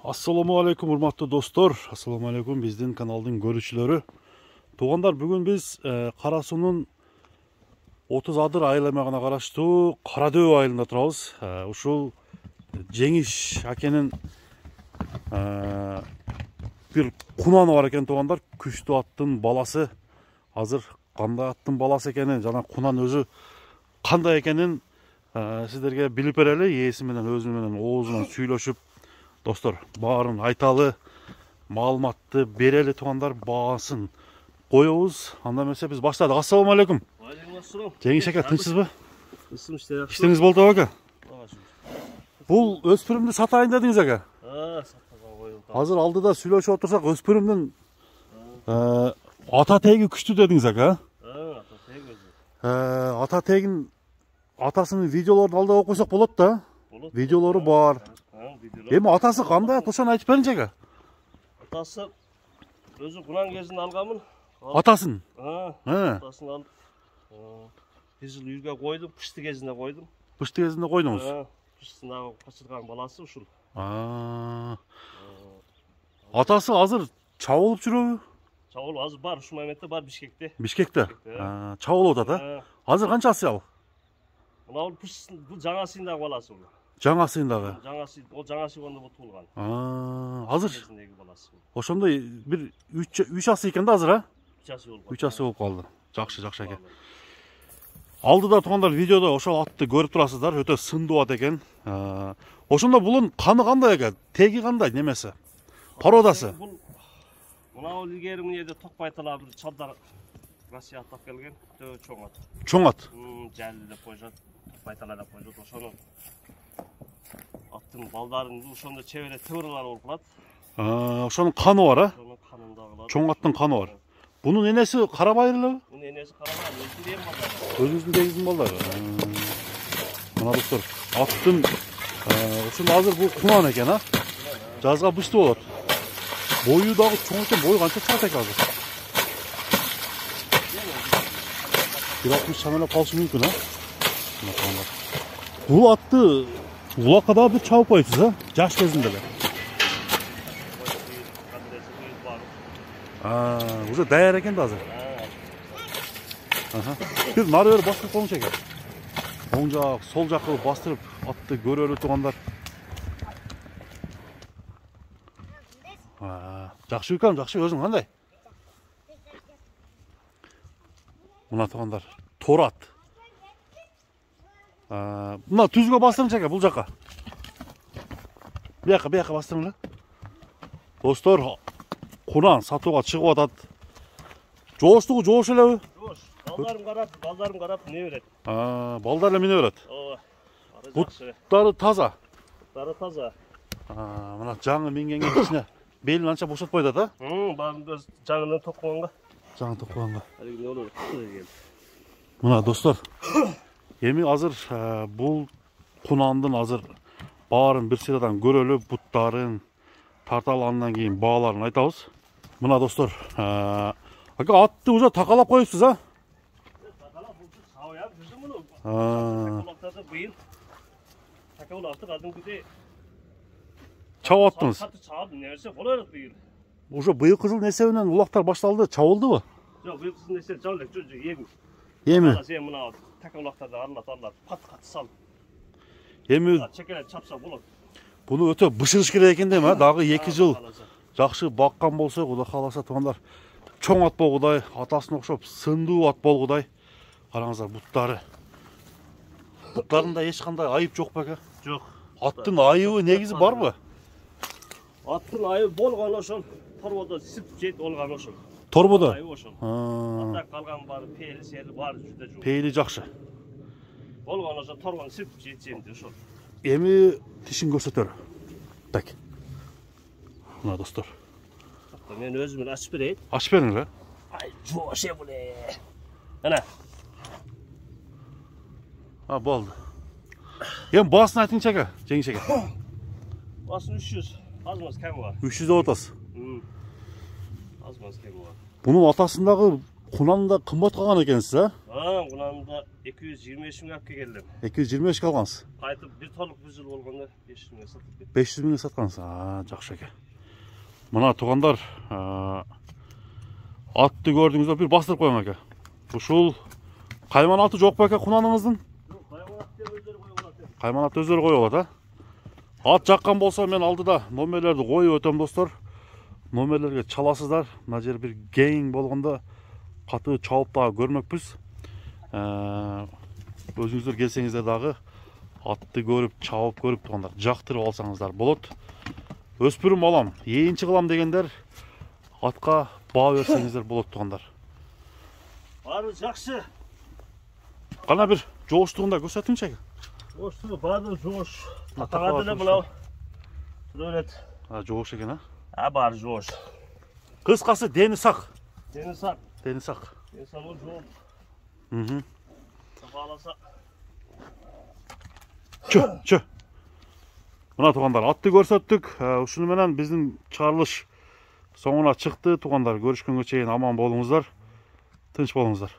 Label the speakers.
Speaker 1: Assalamu alaikum урматтуу достор. Assalamu alaikum биздин каналдын көрүүчүлөрү. Туугандар, бүгүн биз Кара суунун 30 адыр айыл аймагына караштуу Кара Дөбө айылында турабыз. Ушул Жеңиш акенин бир кунаны бар экен туугандар. Күчтүү аттын баласы. Азыр кандай аттын баласы экенин жана кунан өзү кандай экенин сиздерге билип берели. Ээси менен өзү менен оозунан сүйлөшүп достор, баарын айталы, маалыматты берели туугандар, баасын коебуз. Анда эмесе биз баштадык. Ассаламу алейкум.
Speaker 2: Алейкум ассалам.
Speaker 1: Жеңиш ака, тынчсызбы?
Speaker 2: Тынчсыз.
Speaker 1: Иштиңиз болду ака? Бул өспүрүмдү сатайын дедиңиз ака?
Speaker 2: Сатууга коюлду.
Speaker 1: Азыр алдыда сүйлөшүп отурсак, өспүрүмдүн ата теги күчтүү дедиңиз ака?
Speaker 2: Ата теги өзү.
Speaker 1: Ата тегин атасынын видеолорун алдыга коюп койсок болот да? Видеолору бар. Эми атасы кандай? Ошону айтып беринчи ака.
Speaker 2: Атасы өзү кунан кезинде алганмын.
Speaker 1: Атасын?
Speaker 2: Атасын алып. Бир жыл үйгө койдум, кышты кезинде койдум.
Speaker 1: Кышты кезинде койдуңуз?
Speaker 2: Кыштын качырган баласы ушул.
Speaker 1: Атасы азыр чабылып жүрөбү?
Speaker 2: Чабылып азыр бар, ушул моментте бар Бишкекте.
Speaker 1: Бишкекте? Чабылып атат, а? Азыр канча жасы ал?
Speaker 2: Мына бул жаңа сыйындагы баласы бул.
Speaker 1: Жаңа сыйындагы?
Speaker 2: Ол жаңа сыйгонда бул туулган.
Speaker 1: Азыр
Speaker 2: кезиндеги баласы.
Speaker 1: Ошондо бир 3 жасы экен да азыр, а?
Speaker 2: 3 жасы болуп.
Speaker 1: 3 жасы болуп калды. Жакшы экен. Алдыда туугандар видеодо ошол атты көрүп турасыздар, өтө сындуу ат экен. Ошондо булун каны кандай экен? Теги кандай, немеси? Породасы?
Speaker 2: Мына илгери мынеде Токбайтала бир чалдар Россия аттап келген, өтө чоң ат.
Speaker 1: Чоң ат?
Speaker 2: Жали деп коюшат, Токбайтала деп коюшат. Ошону аттын балдарын ошондо чебере тыбырлар болуп калат.
Speaker 1: Ошонун каны бар, а?
Speaker 2: Ошонун канындагылар.
Speaker 1: Чоң аттын каны бар. Бунун энеси Карабайыр элеби?
Speaker 2: Бунун энеси Карабайыр, өзүнүн балдары.
Speaker 1: Өзүңүздүн дегиздин балдары. Мына достор, аттын ушул азыр бул кунан экен, а? Жазга быштуу болот. Бою дагы чоң экен, бою канча чыгат экен азыр? 1.60 шамалап калышы мүмкүн, а? Бул атты улакка да бир чабып койсуз, а? Жаш кезинде эле. Уже даяр экен да азыр. Бир нары бери бастырып коюңуз экен. Оң жак, сол жакка бастырып атты көрөлү туугандар. Жакшы укам, жакшы, өзүң кандай? Мына туугандар, тор ат. Мына түзгө бастырыңыз ака, бул жака. Бияка бастырыңыз. Достор, кунан сатууга чыгып атат. Жооштугу жоош элеби?
Speaker 2: Жоош. Балдарым карап міне берет.
Speaker 1: Балдар эле мине берет.
Speaker 2: Ооба.
Speaker 1: Буттары таза.
Speaker 2: Буттары таза.
Speaker 1: Мына жаңы мингенге ичине белин анча бошотпойт ата?
Speaker 2: Баарын жаңыдан токконго.
Speaker 1: Жаңы токконго.
Speaker 2: Алиги болот.
Speaker 1: Мына достор, эми азыр бул кунандын азыр баарын бир сырадан көрөлү, буттарын тарталы, андан кийин бааларын айтабыз. Мына достор, ака атты уже такалап коюпсуз, а?
Speaker 2: Такалап бул сабая жүрдүм муну. Такалаптарды быйыл такалапты кадимкидей
Speaker 1: чабып аттыңыз.
Speaker 2: Катты чабып нерсе болот быйыл.
Speaker 1: Уже быйылкы жыл несебинен улактар башталды, чабылдыбы?
Speaker 2: Жок, быйылкы жыл несеп жабылып жүрдү,
Speaker 1: Эми
Speaker 2: сен мына такалаптарды аралап кат салып.
Speaker 1: Эми
Speaker 2: чекелеп чапса болот.
Speaker 1: Буну өтө бышырыш керек экен дейм, а? Дагы 2 жыл жакшы баккан болсо, Кудай кааласа туугандар, чоң ат болгудай, атасына окшоп сындуу ат болгудай. Караңыздар, буттары. Буттарында эч кандай айып жок беке?
Speaker 2: Жок.
Speaker 1: Аттын айыбы негизи барбы?
Speaker 2: Аттын айыбы болгон ошол, торбодо сип жейт болгон ошол.
Speaker 1: Торбодо?
Speaker 2: Айыбы ошол. Ата калган баары пейли сели баары жүдө жок.
Speaker 1: Пейли жакшы.
Speaker 2: Болгон ошол торбону сип жейтсемди ошол.
Speaker 1: Эми тишин көрсөтөр. Так. Мына достор.
Speaker 2: Мен өзүм ачып берейин.
Speaker 1: Ачып бериңиз, а?
Speaker 2: Ай, жоше буле. Ana.
Speaker 1: Болду. Эми баасын айтыңчы ака, Жеңиш ака.
Speaker 2: Баасын 300, аз-маз кеми бар.
Speaker 1: 300 деп атасыз.
Speaker 2: Аз-маз кеми бар.
Speaker 1: Бунун атасындагы Кунанды кымбат калган экенсиз, а?
Speaker 2: Кунанды 225 миңге алып келдим.
Speaker 1: 225 калгансыз.
Speaker 2: Кайтып бир толук bir жыл болгондо 500 миңге сатып кеттим.
Speaker 1: 500 миңге саткансыз. Жакшы экен. Мына туугандар, атты көрдүңүздөр, бир бастырып коюң эке. Ушул кайман аты жок беке кунаныңыздын?
Speaker 2: Жок, кайман аты өздөрү коюп алат.
Speaker 1: Кайман аты өздөрү коюп алат, а? Ат жаккан болсо мен алдыда номерлерди коюп өтөм достор. Номерлерге чаласыздар. Мына жер бир кең болгондо катуу чалып дагы көрмөкпүз. Өзүңүздөр келсеңиздер дагы атты көрүп, чабып көрүп туугандар, жактырып алсаңыздар болот. Өспүрүм алам, эйинчи кылам дегендер атка баа берсеңиздер болот туугандар.
Speaker 2: Баары жакшы.
Speaker 1: Кана бир жооштугунда көрсөтүңчү.
Speaker 2: Жооштугу баары жоош. Татаган деле мына тура берет.
Speaker 1: Жоош экен, а?
Speaker 2: Баары жоош.
Speaker 1: Кыскасы дени сак.
Speaker 2: Дени сак.
Speaker 1: Дени сак.
Speaker 2: Дени сак жооп. Сапаласа.
Speaker 1: Чö. Мына туугандар, атты көрсөттүк. Ушуну менен биздин чыгарылыш соңуна чыкты туугандар. Көрүшкөнгө чейин аман болуңуздар. Тынч болуңуздар.